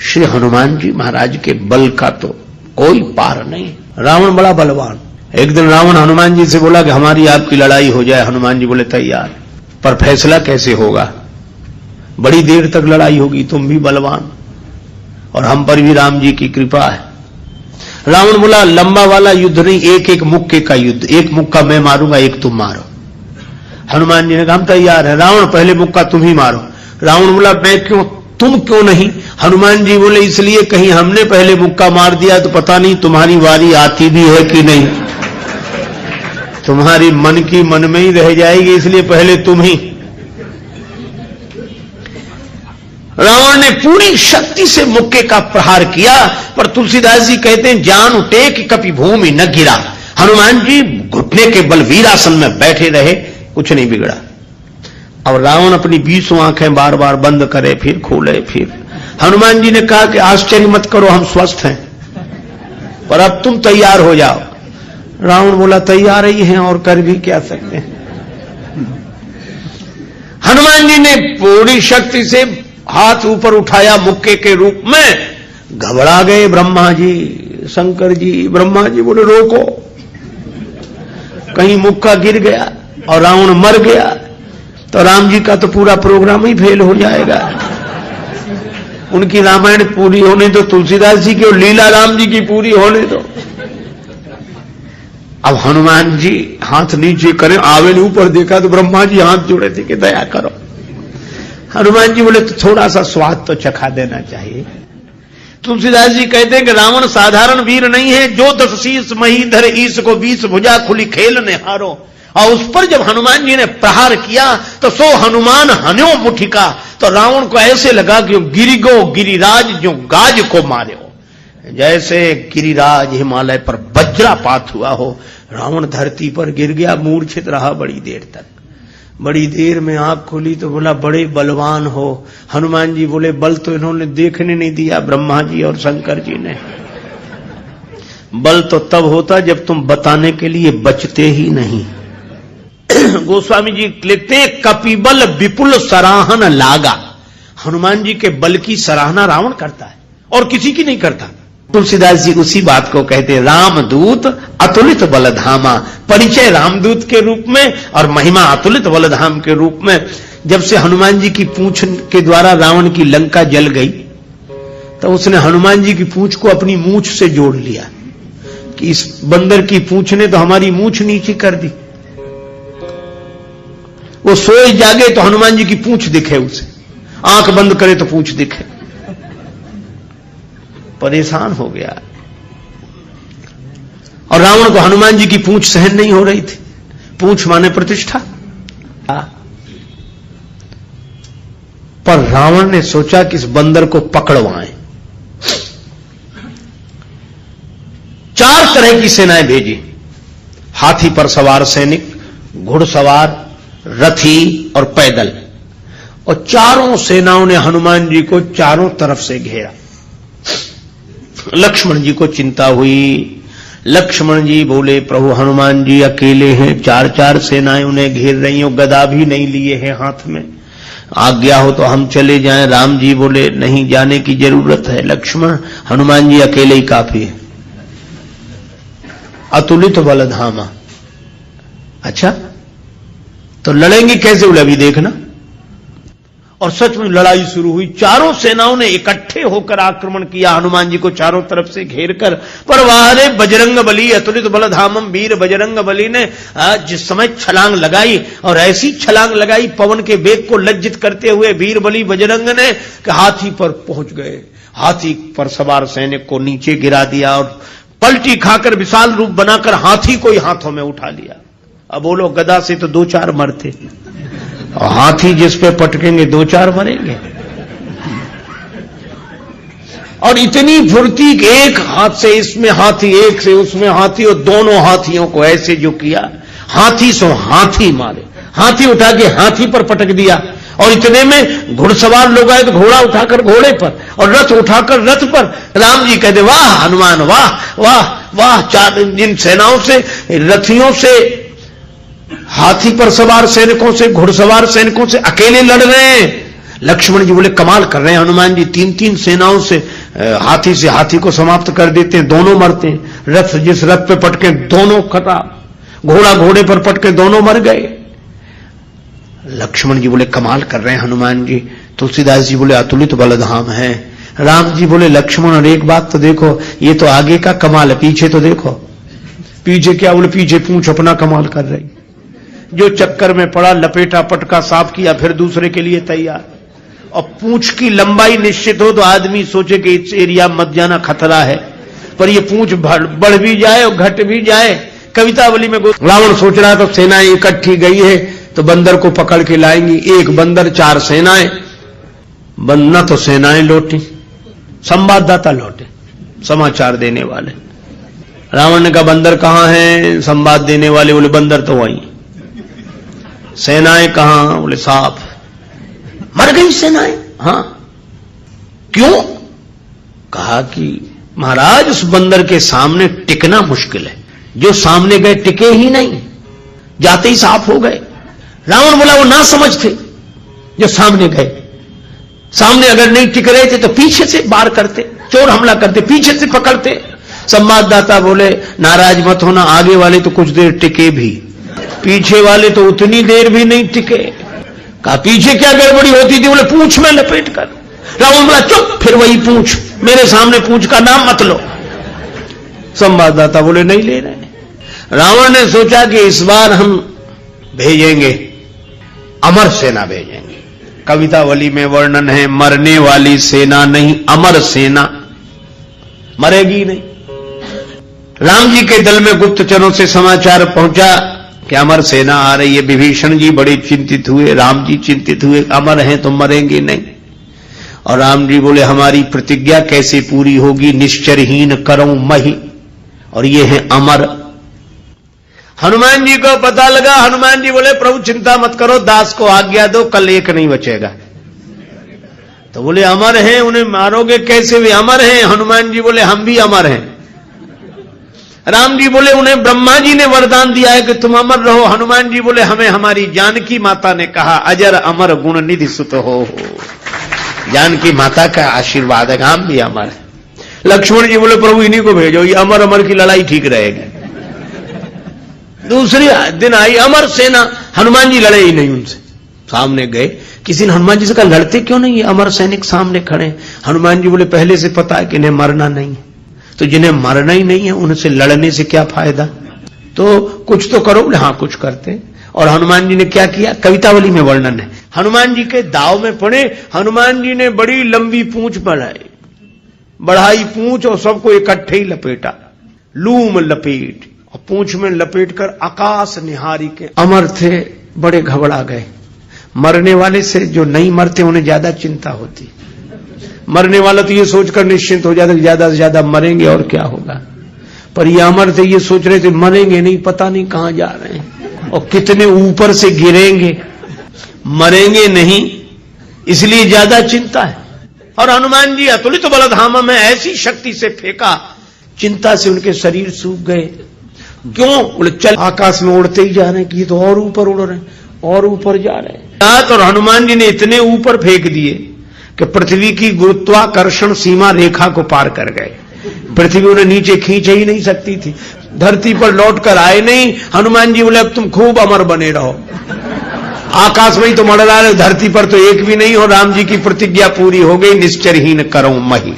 श्री हनुमान जी महाराज के बल का तो कोई पार नहीं। रावण बड़ा बलवान। एक दिन रावण हनुमान जी से बोला कि हमारी आपकी लड़ाई हो जाए। हनुमान जी बोले तैयार, पर फैसला कैसे होगा? बड़ी देर तक लड़ाई होगी, तुम भी बलवान और हम पर भी राम जी की कृपा है। रावण बोला लंबा वाला युद्ध नहीं, एक एक मुक्के का युद्ध, एक मुक्का मैं मारूंगा, एक तुम मारो। हनुमान जी ने कहा हम तैयार है। रावण पहले मुक्का तुम ही मारो। रावण बोला मैं क्यों, तुम क्यों नहीं? हनुमान जी बोले इसलिए कहीं हमने पहले मुक्का मार दिया तो पता नहीं तुम्हारी वारी आती भी है कि नहीं, तुम्हारी मन की मन में ही रह जाएगी, इसलिए पहले तुम ही। रावण ने पूरी शक्ति से मुक्के का प्रहार किया, पर तुलसीदास जी कहते हैं जान उठे कि कभी भूमि न गिरा। हनुमान जी घुटने के बल वीरासन में बैठे रहे, कुछ नहीं बिगड़ा। अब रावण अपनी 20 आंखें बार बार बंद करे, फिर खोले, फिर हनुमान जी ने कहा कि आश्चर्य मत करो, हम स्वस्थ हैं, पर अब तुम तैयार हो जाओ। रावण बोला तैयार ही हैं और कर भी क्या सकते हैं। हनुमान जी ने पूरी शक्ति से हाथ ऊपर उठाया मुक्के के रूप में। घबरा गए ब्रह्मा जी, शंकर जी। ब्रह्मा जी बोले रोको, कहीं मुक्का गिर गया और रावण मर गया तो राम जी का तो पूरा प्रोग्राम ही फेल हो जाएगा। उनकी रामायण पूरी होने दो, तुलसीदास जी की और लीला राम जी की पूरी होने दो। अब हनुमान जी हाथ नीचे करें, आवे ने ऊपर देखा तो ब्रह्मा जी हाथ जोड़े थे कि दया करो। हनुमान जी बोले तो थोड़ा सा स्वाद तो चखा देना चाहिए। तुलसीदास जी कहते हैं कि रावण साधारण वीर नहीं है, जो 10 शीश महीधर ईश को 20 भुजा खुली खेल ने हारो। और उस पर जब हनुमान जी ने प्रहार किया तो सो हनुमान हन्यो मुठिका, तो रावण को ऐसे लगा कि गिरिगो गिरिराज जो गाज को मारे हो, जैसे गिरिराज हिमालय पर वज्रापात हुआ हो। रावण धरती पर गिर गया, मूर्छित रहा बड़ी देर तक। बड़ी देर में आंख खोली तो बोला बड़े बलवान हो। हनुमान जी बोले बल तो इन्होंने देखने नहीं दिया, ब्रह्मा जी और शंकर जी ने। बल तो तब होता जब तुम बताने के लिए बचते ही नहीं। गोस्वामी जी लिखते हैं कपिबल विपुल सराहन लागा। हनुमान जी के बल की सराहना रावण करता है और किसी की नहीं करता। तुलसीदास जी उसी बात को कहते हैं रामदूत अतुलित बलधामा। परिचय रामदूत के रूप में और महिमा अतुलित बलधाम के रूप में। जब से हनुमान जी की पूंछ के द्वारा रावण की लंका जल गई तो उसने हनुमान जी की पूंछ को अपनी मूंछ से जोड़ लिया कि इस बंदर की पूंछ ने तो हमारी मूंछ नीचे कर दी। वो सोए जागे तो हनुमान जी की पूंछ दिखे उसे, आंख बंद करे तो पूंछ दिखे। परेशान हो गया। और रावण को हनुमान जी की पूंछ सहन नहीं हो रही थी। पूंछ माने प्रतिष्ठा। पर रावण ने सोचा कि इस बंदर को पकड़वाएं। 4 तरह की सेनाएं भेजी। हाथी पर सवार सैनिक, घुड़सवार, रथी और पैदल। और चारों सेनाओं ने हनुमान जी को चारों तरफ से घेरा। लक्ष्मण जी को चिंता हुई। लक्ष्मण जी बोले प्रभु हनुमान जी अकेले हैं, 4 सेनाएं उन्हें घेर रही हो, गदा भी नहीं लिए हैं हाथ में, आज्ञा हो तो हम चले जाएं। राम जी बोले नहीं जाने की जरूरत है लक्ष्मण, हनुमान जी अकेले ही काफी है। अतुलित बलधामा। अच्छा तो लड़ेंगे कैसे? बोले अभी देखना। और सच में लड़ाई शुरू हुई। चारों सेनाओं ने इकट्ठे होकर आक्रमण किया हनुमान जी को चारों तरफ से घेर कर। पर वाहरे बजरंग बली अतुलित बलधामम। वीर बजरंग बली ने जिस समय छलांग लगाई और ऐसी छलांग लगाई पवन के वेग को लज्जित करते हुए वीर बली बजरंग ने कि हाथी पर पहुंच गए। हाथी पर सवार सैनिक को नीचे गिरा दिया और पलटी खाकर विशाल रूप बनाकर हाथी को ही हाथों में उठा लिया। अब बोलो गदा से तो 2-4 मरते और हाथी जिस पे पटकेंगे 2-4 मरेंगे। और इतनी फुर्ती कि एक हाथ से इसमें हाथी, एक से उसमें हाथी, और दोनों हाथियों को ऐसे जो किया, हाथी सो हाथी मारे। हाथी उठा के हाथी पर पटक दिया। और इतने में घुड़सवार लोग आए तो घोड़ा उठाकर घोड़े पर और रथ उठाकर रथ पर। राम जी कहते वाह हनुमान वाह वाह वाह। 4 जिन सेनाओं से, रथियों से, हाथी पर सवार सैनिकों से, घुड़सवार सैनिकों से अकेले लड़ रहे हैं, लक्ष्मण जी बोले कमाल कर रहे हैं हनुमान जी, 3-3 सेनाओं से हाथी को समाप्त कर देते हैं, दोनों मरते हैं। रथ जिस रथ पे पटके दोनों खराब, घोड़ा घोड़े पर पटके दोनों मर गए। लक्ष्मण जी बोले कमाल कर रहे हैं हनुमान जी। तुलसीदास जी बोले अतुलित बलधाम है। राम जी बोले लक्ष्मण और एक बात तो देखो, ये तो आगे का कमाल है, पीछे तो देखो। पीछे क्या? बोले पीछे पूंछ अपना कमाल कर रही, जो चक्कर में पड़ा लपेटा पटका साफ किया, फिर दूसरे के लिए तैयार। और पूंछ की लंबाई निश्चित हो तो आदमी सोचे कि इस एरिया मत जाना, खतरा है, पर ये पूंछ बढ़ भी जाए और घट भी जाए। कवितावली में रावण सोच रहा था सेनाएं इकट्ठी गई है तो बंदर को पकड़ के लाएंगी, एक बंदर 4 सेनाएं। न तो सेनाएं लौटी, संवाददाता लौटे, समाचार देने वाले। रावण ने कहा बंदर कहां है? संवाद देने वाले बोले बंदर तो वहीं। सेनाएं कहां? बोले साफ मर गई सेनाएं। हां, क्यों? कहा कि महाराज उस बंदर के सामने टिकना मुश्किल है, जो सामने गए टिके ही नहीं, जाते ही साफ हो गए। रावण बोला वो ना समझ थे जो सामने गए, सामने अगर नहीं टिक रहे थे तो पीछे से वार करते, चोर हमला करते, पीछे से पकड़ते। संवाददाता बोले नाराज मत होना, आगे वाले तो कुछ देर टिके भी, पीछे वाले तो उतनी देर भी नहीं टिके। कहा पीछे क्या गड़बड़ी होती थी? बोले पूंछ में लपेट कर। रावण बोला चुप, फिर वही पूंछ, मेरे सामने पूंछ का नाम मत लो। संवाददाता बोले नहीं ले रहे। रावण ने सोचा कि इस बार हम भेजेंगे, अमर सेना भेजेंगे। कवितावली में वर्णन है मरने वाली सेना नहीं, अमर सेना, मरेगी नहीं। राम जी के दल में गुप्तचरों से समाचार पहुंचा कि अमर सेना आ रही है। विभीषण जी बड़े चिंतित हुए, राम जी चिंतित हुए, अमर हैं तो मरेंगे नहीं। और राम जी बोले हमारी प्रतिज्ञा कैसे पूरी होगी? निश्चरहीन करऊं मही, और ये है अमर। हनुमान जी को पता लगा। हनुमान जी बोले प्रभु चिंता मत करो, दास को आज्ञा दो, कल एक नहीं बचेगा। तो बोले अमर हैं, उन्हें मारोगे कैसे? वे अमर हैं। हनुमान जी बोले हम भी अमर हैं। राम जी बोले उन्हें ब्रह्मा जी ने वरदान दिया है कि तुम अमर रहो। हनुमान जी बोले हमें हमारी जानकी माता ने कहा अजर अमर गुण निधि सुत हो। जानकी माता का आशीर्वाद है, हम भी अमर है। लक्ष्मण जी बोले प्रभु इन्हीं को भेजो, ये अमर अमर की लड़ाई ठीक रहेगी। दूसरे दिन आई अमर सेना, हनुमान जी लड़े ही नहीं उनसे। सामने गए, किसी ने हनुमान जी से कहा लड़ते क्यों नहीं, अमर सैनिक सामने खड़े। हनुमान जी बोले पहले से पता है कि इन्हें मरना नहीं है, तो जिन्हें मरना ही नहीं है उनसे लड़ने से क्या फायदा, तो कुछ तो करो। हाँ कुछ करते। और हनुमान जी ने क्या किया? कवितावली में वर्णन है। हनुमान जी के दाव में पड़े, हनुमान जी ने बड़ी लंबी पूंछ बढ़ाई पूंछ और सबको इकट्ठे ही लपेटा, लूम लपेट, और पूंछ में लपेट कर आकाश निहारी के अमर थे, बड़े घबरा गए। मरने वाले से जो नहीं मरते उन्हें ज्यादा चिंता होती, मरने वाला तो ये सोचकर निश्चिंत हो जाता कि ज्यादा से ज्यादा मरेंगे और क्या होगा, पर ये अमर थे, ये सोच रहे थे मरेंगे नहीं, पता नहीं कहां जा रहे हैं और कितने ऊपर से गिरेंगे, मरेंगे नहीं, इसलिए ज्यादा चिंता है। और हनुमान जी अतुलित बलधाम में ऐसी शक्ति से फेंका, चिंता से उनके शरीर सूख गए। क्यों? बोले चल आकाश में उड़ते ही जा रहे हैं कि ये तो और ऊपर उड़ रहे हैं और ऊपर जा रहे हैं। और हनुमान जी ने इतने ऊपर फेंक दिए कि पृथ्वी की गुरुत्वाकर्षण सीमा रेखा को पार कर गए। पृथ्वी उन्हें नीचे खींच ही नहीं सकती थी, धरती पर लौट कर आए नहीं। हनुमान जी बोले अब तुम खूब अमर बने रहो, आकाश में ही तो मर रहे, धरती पर तो एक भी नहीं हो। राम जी की प्रतिज्ञा पूरी हो गई, निश्चरहीन करऊं मही।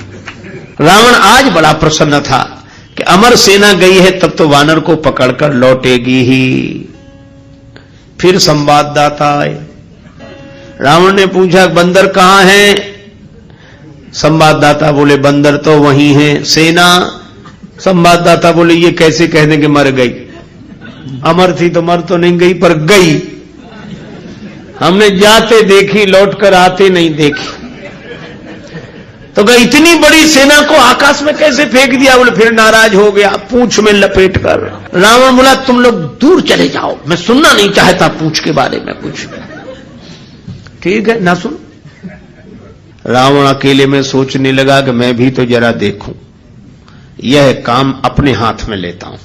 रावण आज बड़ा प्रसन्न था कि अमर सेना गई है, तब तो वानर को पकड़कर लौटेगी ही। फिर संवाददाता आए, रावण ने पूछा बंदर कहां है? संवाददाता बोले बंदर तो वहीं है। सेना? संवाददाता बोले ये कैसे कह दें कि मर गई, अमर थी तो मर तो नहीं गई पर गई, हमने जाते देखी, लौटकर आते नहीं देखी। तो कहा इतनी बड़ी सेना को आकाश में कैसे फेंक दिया? बोले फिर नाराज हो गया, पूंछ में लपेट कर। रावण बोला तुम लोग दूर चले जाओ, मैं सुनना नहीं चाहता पूंछ के बारे में कुछ। ठीक है ना सुन। रावण अकेले में सोचने लगा कि मैं भी तो जरा देखूं, यह काम अपने हाथ में लेता हूं,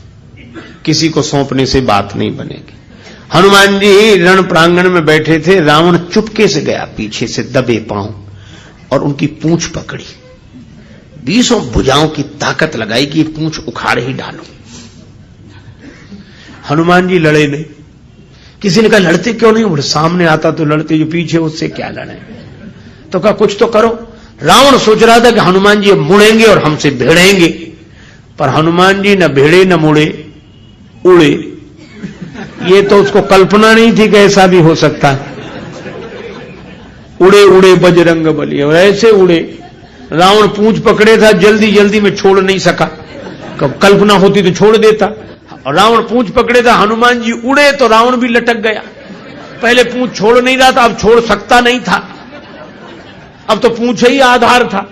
किसी को सौंपने से बात नहीं बनेगी। हनुमान जी रण प्रांगण में बैठे थे, रावण चुपके से गया पीछे से दबे पांव और उनकी पूंछ पकड़ी, 20 भुजाओं की ताकत लगाई कि पूंछ उखाड़ ही डालो। हनुमान जी लड़े नहीं। किसी ने कहा लड़ते क्यों नहीं? बोले सामने आता तो लड़ते, जो पीछे उससे क्या लड़े। तो कहा कुछ तो करो। रावण सोच रहा था कि हनुमान जी मुड़ेंगे और हमसे भिड़ेंगे, पर हनुमान जी न भिड़े न मुड़े, उड़े। ये तो उसको कल्पना नहीं थी कि ऐसा भी हो सकता है। उड़े उड़े बजरंग बली, और ऐसे उड़े। रावण पूंछ पकड़े था, जल्दी जल्दी में छोड़ नहीं सका, कल्पना होती तो छोड़ देता। और रावण पूंछ पकड़े था, हनुमान जी उड़े तो रावण भी लटक गया। पहले पूंछ छोड़ नहीं रहा था, अब छोड़ सकता नहीं था, अब तो पूंछ ही आधार था।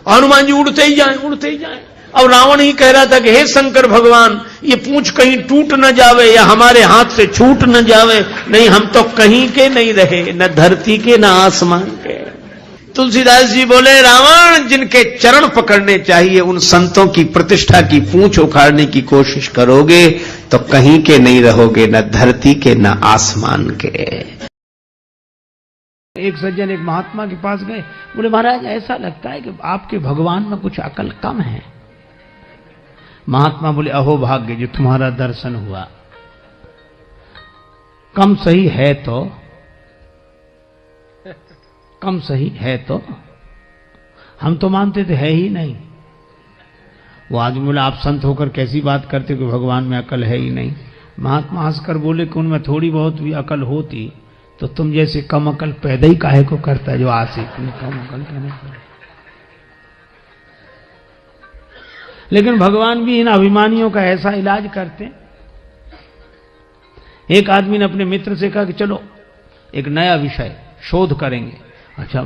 हनुमान जी उड़ते ही जाए, उड़ते ही जाए। अब रावण ही कह रहा था कि हे शंकर भगवान, ये पूंछ कहीं टूट न जावे या हमारे हाथ से छूट न जावे, नहीं हम तो कहीं के नहीं रहे, न धरती के न आसमान के। तुलसीदास जी बोले, रावण जिनके चरण पकड़ने चाहिए उन संतों की प्रतिष्ठा की पूंछ उखाड़ने की कोशिश करोगे तो कहीं के नहीं रहोगे, न धरती के न आसमान के। एक सज्जन एक महात्मा के पास गए, बोले महाराज ऐसा लगता है कि आपके भगवान में कुछ अकल कम है। महात्मा बोले अहो भाग्य जो तुम्हारा दर्शन हुआ। कम सही है तो, कम सही है तो, हम तो मानते थे है ही नहीं। वो आदमी बोला आप संत होकर कैसी बात करते हो कि भगवान में अकल है ही नहीं। महात्मा हंसकर बोले कि उनमें थोड़ी बहुत भी अकल होती तो तुम जैसे कम अकल पैदा ही काहे को करता है जो आशिक कम अकल कहने पर। लेकिन भगवान भी इन अभिमानियों का ऐसा इलाज करते। एक आदमी ने अपने मित्र से कहा कि चलो एक नया विषय शोध करेंगे। अच्छा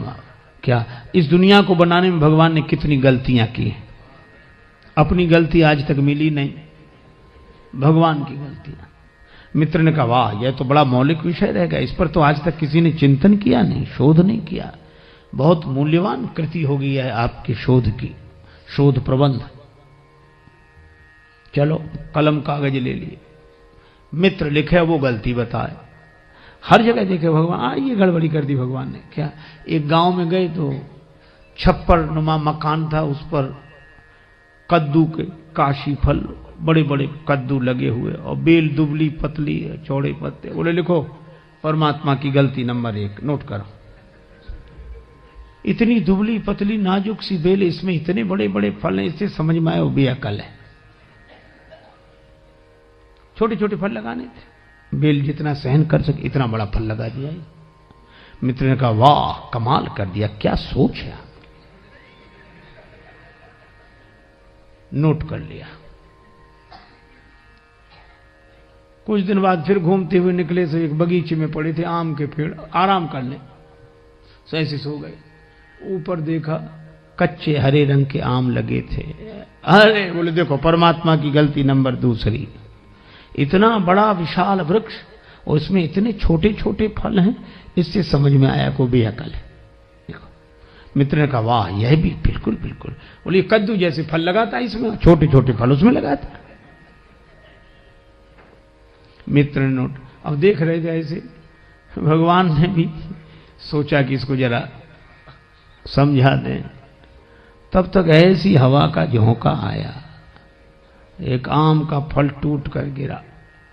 क्या? इस दुनिया को बनाने में भगवान ने कितनी गलतियां की हैं, अपनी गलती आज तक मिली नहीं, भगवान की गलतियां। मित्र ने कहा वाह यह तो बड़ा मौलिक विषय रहेगा, इस पर तो आज तक किसी ने चिंतन किया नहीं, शोध नहीं किया। बहुत मूल्यवान कृति होगी है आपकी शोध की, शोध प्रबंध। चलो कलम कागज ले लिए, मित्र लिखे वो गलती बताए। हर जगह देखे भगवान ये गड़बड़ी कर दी भगवान ने। क्या? एक गांव में गए तो छप्पर नुमा मकान था, उस पर कद्दू के काशी फल बड़े बड़े कद्दू लगे हुए और बेल दुबली पतली चौड़े पत्ते। बोले लिखो परमात्मा की गलती नंबर 1, नोट करो। इतनी दुबली पतली नाजुक सी बेल, इसमें इतने बड़े बड़े फल हैं, इससे समझ में आया वो बेअकल है। छोटे छोटे फल लगाने थे, बेल जितना सहन कर सके इतना बड़ा फल लगा दिया। मित्र ने कहा वाह कमाल कर दिया, क्या सोच है। नोट कर लिया। कुछ दिन बाद फिर घूमते हुए निकले से एक बगीचे में पड़े थे आम के पेड़, आराम करने से ऐसे सो गए। ऊपर देखा कच्चे हरे रंग के आम लगे थे। अरे बोले देखो परमात्मा की गलती नंबर 2। इतना बड़ा विशाल वृक्ष और इसमें इतने छोटे छोटे फल हैं, इससे समझ में आया को बेअकल है। देखो मित्र ने कहा वाह यह भी बिल्कुल बिल्कुल। बोले कद्दू जैसे फल लगाता इसमें, छोटे छोटे फल उसमें लगाता। मित्र ने नोट। अब देख रहे थे ऐसे, भगवान ने भी सोचा कि इसको जरा समझा दें। तब तक ऐसी हवा का झोंका आया, एक आम का फल टूट कर गिरा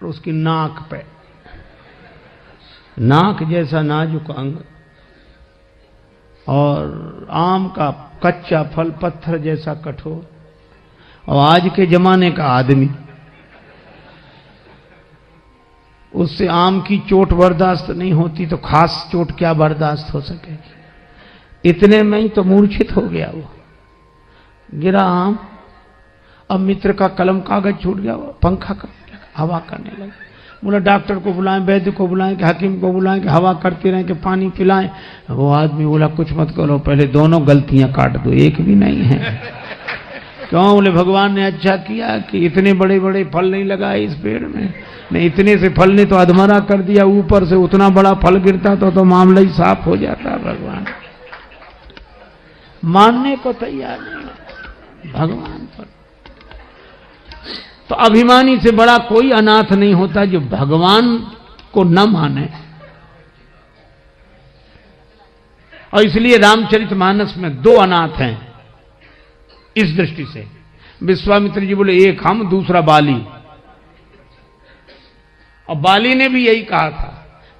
और उसकी नाक पे, नाक जैसा नाजुक अंग, और आम का कच्चा फल पत्थर जैसा कठोर। और आज के जमाने का आदमी उससे आम की चोट बर्दाश्त नहीं होती तो खास चोट क्या बर्दाश्त हो सकेगी। इतने में ही तो मूर्छित हो गया वो, गिरा आम। अब मित्र का कलम कागज छूट गया, पंखा का हवा करने लगा। बोला डॉक्टर को बुलाएं, वैद्य को बुलाएं, कि हकीम को बुलाएं, कि हवा करते रहें, कि पानी पिलाएं। वो आदमी बोला कुछ मत करो, पहले दोनों गलतियां काट दो, एक भी नहीं है। क्यों? बोले भगवान ने अच्छा किया कि इतने बड़े बड़े फल नहीं लगाए इस पेड़ में, नहीं इतने से फल ने तो अधमरा कर दिया, ऊपर से उतना बड़ा फल गिरता तो मामला ही साफ हो जाता। भगवान मानने को तैयार नहीं भगवान पर। तो अभिमानी से बड़ा कोई अनाथ नहीं होता जो भगवान को न माने। और इसलिए रामचरितमानस में 2 अनाथ हैं इस दृष्टि से। विश्वामित्र जी बोले एक हम, दूसरा बाली। और बाली ने भी यही कहा था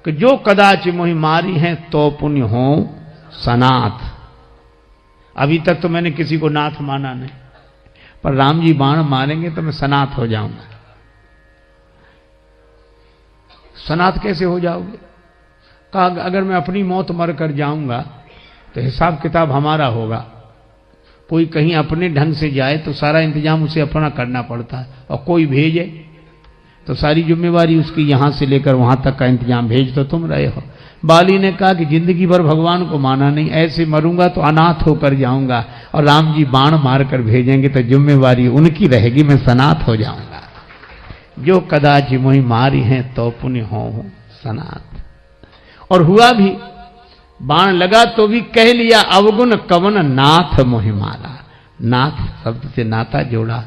कि जो कदाचि मोहि मारी हैं तो पुण्य हो सनाथ। अभी तक तो मैंने किसी को नाथ माना नहीं, पर राम जी बाण मारेंगे तो मैं सनाथ हो जाऊंगा। सनाथ कैसे हो जाओगे? कहा अगर मैं अपनी मौत मर कर जाऊंगा तो हिसाब किताब हमारा होगा। कोई कहीं अपने ढंग से जाए तो सारा इंतजाम उसे अपना करना पड़ता है, और कोई भेजे तो सारी जिम्मेवारी उसकी, यहां से लेकर वहां तक का इंतजाम भेज तो तुम रहे हो। बाली ने कहा कि जिंदगी भर भगवान को माना नहीं, ऐसे मरूंगा तो अनाथ होकर जाऊंगा, और राम जी बाण मारकर भेजेंगे तो जिम्मेवारी उनकी रहेगी, मैं सनाथ हो जाऊंगा। जो कदाचि मोहि मारी हैं तो पुण्य हो सनाथ। और हुआ भी, बाण लगा तो भी कह लिया अवगुण कवन नाथ मोहि मारा। नाथ शब्द से नाता जोड़ा।